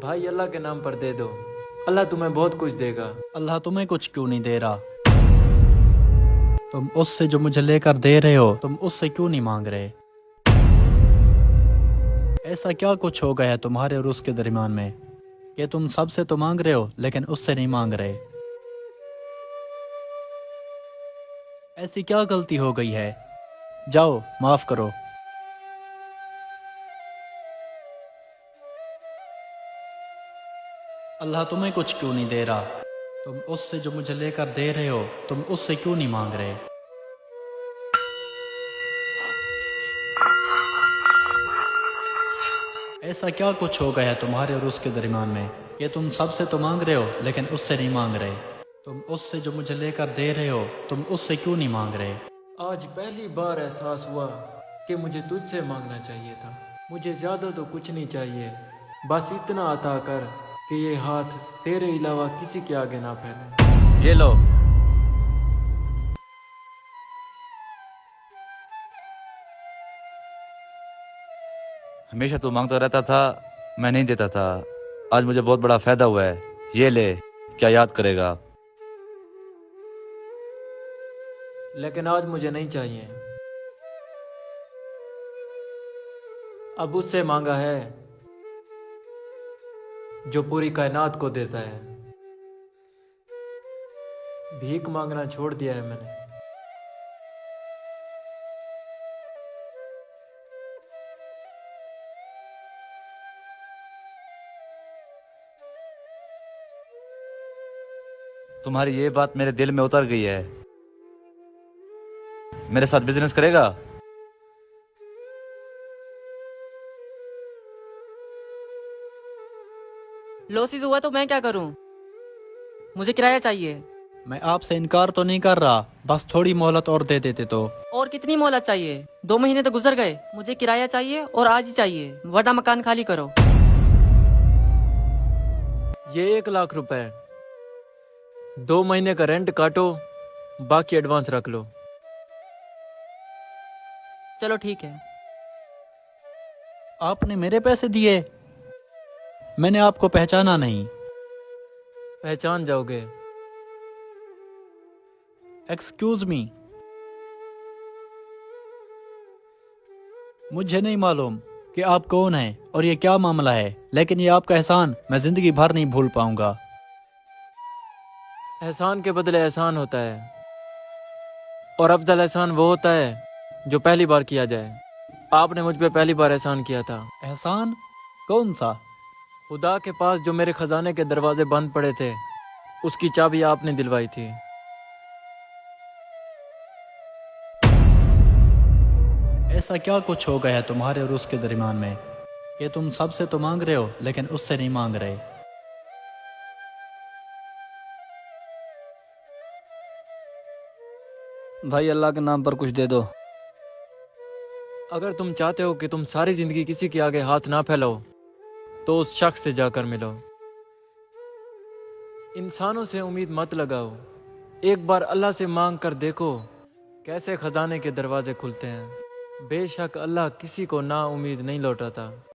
بھائی اللہ کے نام پر دے دو، اللہ تمہیں بہت کچھ دے گا۔ اللہ تمہیں کچھ کیوں نہیں دے رہا؟ تم اس سے جو مجھے لے کر دے رہے ہو، تم اس سے کیوں نہیں مانگ رہے؟ ایسا کیا کچھ ہو گیا ہے تمہارے اور اس کے درمیان میں کہ تم سب سے تو مانگ رہے ہو لیکن اس سے نہیں مانگ رہے؟ ایسی کیا غلطی ہو گئی ہے؟ جاؤ معاف کرو۔ اللہ تمہیں کچھ کیوں نہیں دے رہا؟ تم اس سے جو مجھے لے کر دے رہے ہو، تم اس سے کیوں نہیں مانگ رہے؟ ایسا کیا کچھ ہو گیا ہے تمہارے اور اس کے درمیان میں کہ تم سب سے تو مانگ رہے ہو لیکن اس سے نہیں مانگ رہے؟ تم اس سے جو مجھے لے کر دے رہے ہو، تم اس سے کیوں نہیں مانگ رہے؟ آج پہلی بار احساس ہوا کہ مجھے تجھ سے مانگنا چاہیے تھا۔ مجھے زیادہ تو کچھ نہیں چاہیے، بس اتنا عطا کر کہ یہ ہاتھ تیرے علاوہ کسی کے آگے نہ پھیلے۔ یہ لو۔ ہمیشہ تو مانگتا رہتا تھا، میں نہیں دیتا تھا۔ آج مجھے بہت بڑا فائدہ ہوا ہے، یہ لے، کیا یاد کرے گا؟ لیکن آج مجھے نہیں چاہیے۔ اب اس سے مانگا ہے جو پوری کائنات کو دیتا ہے۔ بھیک مانگنا چھوڑ دیا ہے میں نے۔ تمہاری یہ بات میرے دل میں اتر گئی ہے۔ میرے ساتھ بزنس کرے گا؟ لوسز ہوا تو میں کیا کروں؟ مجھے کرایہ چاہیے۔ میں آپ سے انکار تو نہیں کر رہا، بس تھوڑی مہلت اور دے دیتے تو۔ اور کتنی مہلت چاہیے؟ 2 مہینے تو گزر گئے۔ مجھے کرایہ چاہیے اور آج ہی چاہیے، ورنہ مکان خالی کرو۔ یہ 1 لاکھ روپے، 2 مہینے کا رینٹ کاٹو، باقی ایڈوانس رکھ لو۔ چلو ٹھیک ہے۔ آپ نے میرے پیسے دیے؟ میں نے آپ کو پہچانا نہیں۔ پہچان جاؤ گے۔ ایکسکیوز می، مجھے نہیں معلوم کہ آپ کون ہیں اور یہ کیا معاملہ ہے، لیکن یہ آپ کا احسان میں زندگی بھر نہیں بھول پاؤں گا۔ احسان کے بدلے احسان ہوتا ہے، اور افضل احسان وہ ہوتا ہے جو پہلی بار کیا جائے۔ آپ نے مجھ پہ پہلی بار احسان کیا تھا۔ احسان کون سا؟ خدا کے پاس جو میرے خزانے کے دروازے بند پڑے تھے، اس کی چابی آپ نے دلوائی تھی۔ ایسا کیا کچھ ہو گیا ہے تمہارے اور اس کے درمیان میں کہ تم سب سے تو مانگ رہے ہو لیکن اس سے نہیں مانگ رہے؟ بھائی اللہ کے نام پر کچھ دے دو۔ اگر تم چاہتے ہو کہ تم ساری زندگی کسی کے آگے ہاتھ نہ پھیلاؤ تو اس شخص سے جا کر ملو۔ انسانوں سے امید مت لگاؤ، ایک بار اللہ سے مانگ کر دیکھو کیسے خزانے کے دروازے کھلتے ہیں۔ بے شک اللہ کسی کو نا امید نہیں لوٹاتا۔